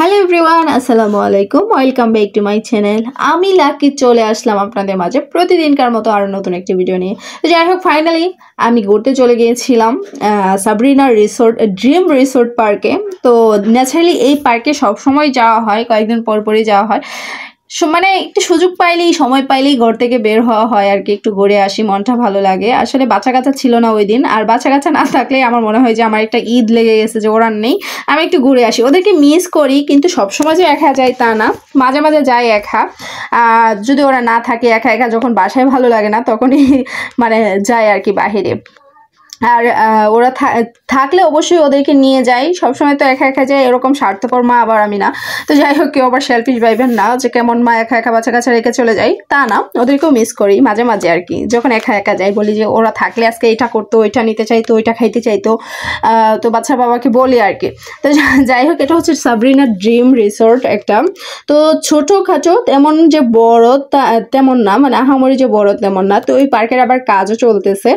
Hello everyone, আসসালামু আলাইকুম। Welcome back to my channel. আমি লাকি চলে আসলাম আপনাদের মাঝে প্রতিদিনকার মতো আরও নতুন একটি ভিডিও নিয়ে। তো যাই হোক, ফাইনালি আমি ঘুরতে চলে গিয়েছিলাম সাবরিনা রিসোর্ট, ড্রিম রিসোর্ট পার্কে। তো ন্যাচারালি এই পার্কে সবসময় যাওয়া হয়, কয়েকদিন পর পরই যাওয়া হয়। মানে একটু সুযোগ পাইলেই, সময় পাইলেই ঘর থেকে বের হওয়া হয় আর কি, একটু ঘুরে আসি, মনটা ভালো লাগে। আসলে বাচ্চা কাচ্চা ছিল না ওই দিন, আর বাচ্চা কাচ্চা না থাকলে আমার মনে হয় যে আমার একটা ঈদ লেগে গেছে, যে ওরা নেই, আমি একটু ঘুরে আসি। ওদেরকে মিস করি, কিন্তু সবসময় যে একা যায় তা না, মাঝে মাঝে যাই একা। যদি ওরা না থাকে, একা একা যখন বাসায় ভালো লাগে না, তখনই মানে যায় আর কি বাহিরে। আর ওরা থাকলে অবশ্যই ওদেরকে নিয়ে যাই, সবসময় তো একা একা যাই, এরকম স্বার্থপর মা আবার আমি না। তো যাই হোক, কেউ আবার সেলফিশ ভাইবেন না যে কেমন মা একা একা বাচ্চা কাচ্চা রেখে চলে যাই, তা না। ওদেরকেও মিস করি মাঝে মাঝে আর কি, যখন একা একা যাই। বলি যে ওরা থাকলে আজকে এটা করতো, ওইটা নিতে চাইতো, ওইটা খাইতে চাইতো। তো বাচ্চার বাবাকে বলি আর কি। তো যাই হোক, এটা হচ্ছে সাবরিনা ড্রিম রিসোর্ট একটা। তো ছোটোখাটো, তেমন যে বড় তেমন না, মানে আহামরি যে বড় তেমন না। তো ওই পার্কের আবার কাজও চলতেছে।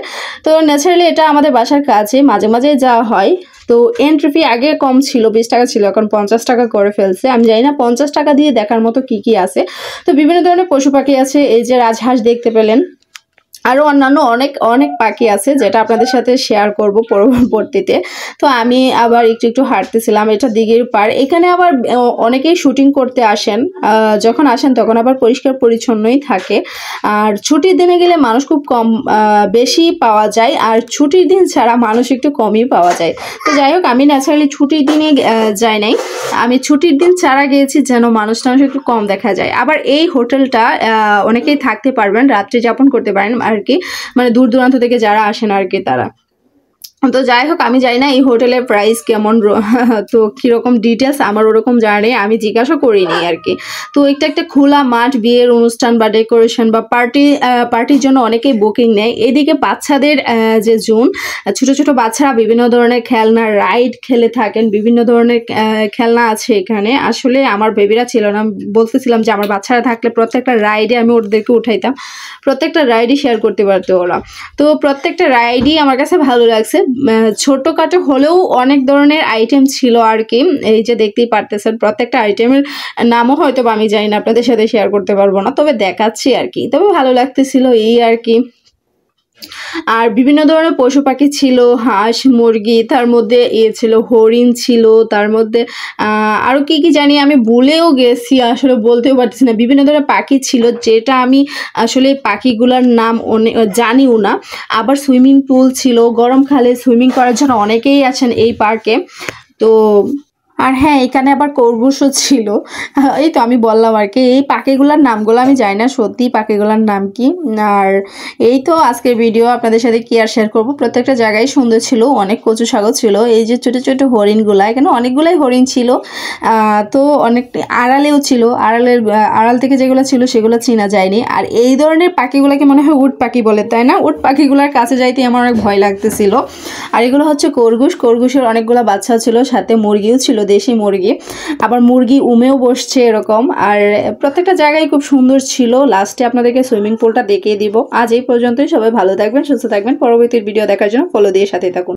তো ন্যাচারালি এটা আমাদের বাসার কাছে, মাঝে মাঝে যাওয়া হয়। তো এন্ট্রি ফি আগে কম ছিল, 20 টাকা ছিল, এখন 50 টাকা করে ফেলছে। আমি জানি না 50 টাকা দিয়ে দেখার মতো কি কি আছে। তো বিভিন্ন ধরনের পশু পাখি আছে, এই যে রাজহাঁস দেখতে পেলেন, আরও অন্যান্য অনেক অনেক পাখি আছে, যেটা আপনাদের সাথে শেয়ার করব পরবর্তীতে। তো আমি আবার একটু একটু হাঁটতেছিলাম, এটা দিঘির পাড়। এখানে আবার অনেকেই শুটিং করতে আসেন, যখন আসেন তখন আবার পরিষ্কার পরিচ্ছন্নই থাকে। আর ছুটির দিনে গেলে মানুষ খুব কম, বেশি পাওয়া যায়, আর ছুটির দিন ছাড়া মানুষ একটু কমই পাওয়া যায়। তো যাই হোক, আমি ন্যাচারালি ছুটির দিনে যাই নাই, আমি ছুটির দিন ছাড়া গিয়েছি, যেন মানুষ একটু কম দেখা যায়। আবার এই হোটেলটা অনেকেই থাকতে পারবেন, রাত্রি যাপন করতে পারেন আর কি, মানে দূর দূরান্ত থেকে যারা আসেন আর কি তারা। তো যাই হোক, আমি জানি না এই হোটেলের প্রাইস কেমন, তো কীরকম ডিটেলস আমার ওরকম জানা নেই, আমি জিজ্ঞাসা করিনি আর কি। তো একটা খোলা মাঠ, বিয়ের অনুষ্ঠান বা ডেকোরেশন বা পার্টির জন্য অনেকেই বুকিং নেয়। এদিকে বাচ্চাদের যে জোন, ছোটো ছোটো বাচ্চারা বিভিন্ন ধরনের খেলনা রাইড খেলে থাকেন, বিভিন্ন ধরনের খেলনা আছে এখানে। আসলে আমার বেবিরা ছিল না, বলতেছিলাম যে আমার বাচ্চারা থাকলে প্রত্যেকটা রাইডে আমি ওদেরকে উঠাইতাম, প্রত্যেকটা রাইডই শেয়ার করতে পারতো ওরা। তো প্রত্যেকটা রাইডই আমার কাছে ভালো লাগছে। ছোটোখাটো হলেও অনেক ধরনের আইটেম ছিল আর কি। এই যে দেখতেই পারতেছেন, প্রত্যেকটা আইটেমের নামও হয়তো আমি জানি না, আপনাদের সাথে শেয়ার করতে পারবো না, তবে দেখাচ্ছি আর কি। তবে ভালো লাগতেছিল এই আর কি। আর বিভিন্ন ধরনের পশু পাখি ছিল, হাঁস মুরগি, তার মধ্যে ছিল হরিণ ছিল, তার মধ্যে আরও কি কি জানি আমি ভুলেও গেছি, আসলে বলতেও পারতেছি না। বিভিন্ন ধরনের পাখি ছিল, যেটা আমি আসলে পাখিগুলোর নাম জানিও না। আবার সুইমিং পুল ছিল, গরমকালে সুইমিং করার জন্য অনেকেই আছেন এই পার্কে। তো আর হ্যাঁ, এখানে আবার খরগোশও ছিল। এই তো আমি বললাম আর কি, এই পাখিগুলোর নামগুলো আমি জানি না সত্যি পাখিগুলোর নাম কি। আর এই তো আজকের ভিডিও আপনাদের সাথে কি আর শেয়ার করবো। প্রত্যেকটা জায়গায় সুন্দর ছিল, অনেক কচু শাকও ছিল। এই যে ছোটো ছোটো হরিণগুলা, এখানে অনেকগুলাই হরিণ ছিল। তো অনেক আড়ালেও ছিল, আড়াল থেকে যেগুলো ছিল সেগুলো চেনা যায়নি। আর এই ধরনের পাখিগুলোকে মনে হয় উট পাখি বলে, তাই না? উট পাখিগুলোর কাছে যাইতে আমার অনেক ভয় লাগতেছিল। আর এগুলো হচ্ছে খরগোশের অনেকগুলো বাচ্চা ছিল, সাথে মুরগিও ছিল, দেশি মুরগি। আবার মুরগি উমেও বসছে এরকম। আর প্রত্যেকটা জায়গায় খুব সুন্দর ছিল। লাস্টে আপনাদেরকে সুইমিং পুলটা দেখিয়ে দিব। আজ এই পর্যন্তই। সবাই ভালো থাকবেন, সুস্থ থাকবেন। পরবর্তী ভিডিও দেখার জন্য ফলো দিয়ে সাথে থাকুন।